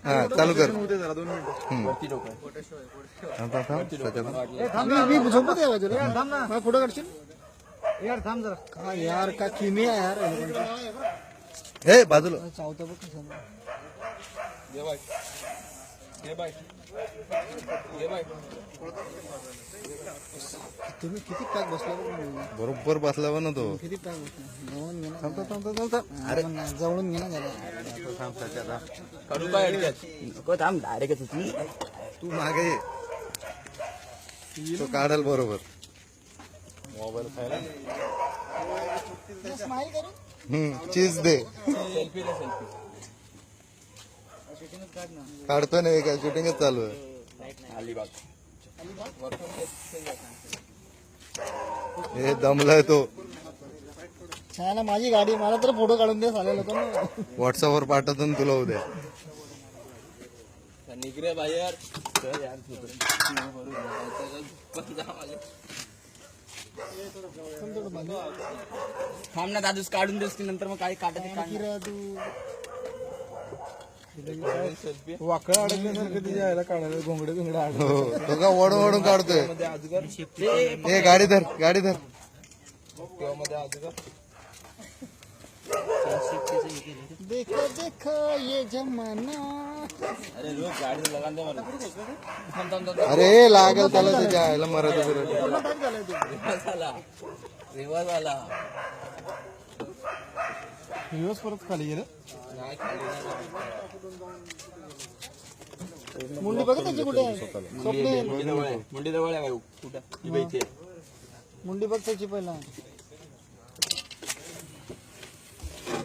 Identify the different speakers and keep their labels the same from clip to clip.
Speaker 1: हा चालू कर.
Speaker 2: जरा 2 मिनिटं
Speaker 3: वरती लोक
Speaker 1: थांब, थांब, थांब. सध्या
Speaker 4: मी झोपत आहे बाजूला मला फोटो काढशील यार थांब जरा का यार का किमी आहे यार या लोकांची.
Speaker 1: हे बाजूला
Speaker 4: चावता बघ कसं
Speaker 2: ये बाय ये बाय ये बाय.
Speaker 4: तुम्ही किती पॅक बसला बघ
Speaker 1: बरोबर बसला बा ना तो.
Speaker 4: किती पॅक बसला जवळून घे ना
Speaker 1: थांब, थांब, थांब, थांब, थांब.
Speaker 4: अरे जवळून घे ना त्याला
Speaker 1: थांब, सध्या थांब.
Speaker 2: काढू काय अडक्यात
Speaker 3: नको थांब डायरेक्ट तुम्ही
Speaker 1: तू मागे ये. तो काढाल बरोबर.
Speaker 2: मोबाईल खायला
Speaker 4: स्माइल करू
Speaker 1: चीज दे.
Speaker 2: सेल्फी दे सेल्फी.
Speaker 1: काढतोय नाही काय शूटिंगच चालू आहे.
Speaker 2: अलिबाग
Speaker 1: हे दमलाय तो.
Speaker 4: छान माझी गाडी मला तर फोटो काढून दे चालेल लोकांना.
Speaker 1: व्हॉट्सअपवर पाठवतो ना तुला उद्या.
Speaker 2: निघरे बाहेर
Speaker 3: थांब ना दादूस काढून देस की नंतर मग काही काढायचं काढ.
Speaker 2: सेल्फी
Speaker 4: वाकडं अडकल्यासारखं तिच्या यायला काढायला घोंगडे घोंगडे अडक
Speaker 1: हो तो का ओढून ओढून काढतोय.
Speaker 2: मध्ये अजगर
Speaker 1: हे गाडी धर गाडी धर.
Speaker 2: किंवा मध्ये अजगर.
Speaker 4: देखो देखो ये जमाना.
Speaker 2: अरे लोक गाडी लगान दे मला. थांब थांब थांब.
Speaker 1: अरे लागल त्याला त्याच्या आयला मराठी
Speaker 4: पूर्ण पॅक झालाय तो.
Speaker 2: रिवाज आला
Speaker 4: दिवस परत खाली गेलं
Speaker 2: नाही खाली
Speaker 4: मुंडी बघ त्याची कुठे आहे स्वप्ने
Speaker 2: मुंडी जवळ आहे कुठं ही बाई इथे.
Speaker 4: मुंडी बघ त्याची पहिला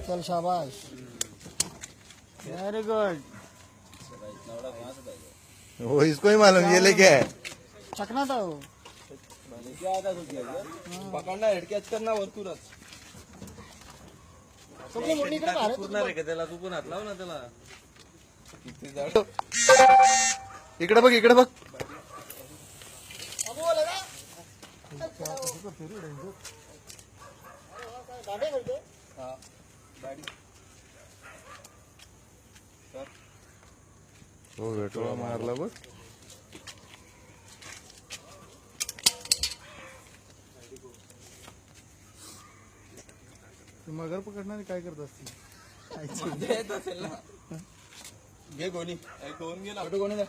Speaker 4: चल शाबाश व्हेरी गुड.
Speaker 1: हो इसको ही मालूम ये लेके है.
Speaker 4: चकना था वो.
Speaker 2: पकडणार हेडकॅच करणार वरतूनच.
Speaker 4: स्वप्ने मुंडी इकडे बाहेर आहे.
Speaker 2: रे का त्याला तू पण हात लाव ना त्याला.
Speaker 1: इकडे बघ इकडे बघ.
Speaker 4: अबू बोला का? गाडी करते.
Speaker 2: हा गाडी
Speaker 1: हो भेटोळा मारला बघ.
Speaker 4: मगर पकडणारे काय करत असतील
Speaker 2: देत असेल ना. घे गोणी. एक दोन गेला. फोटो कोणी द्या.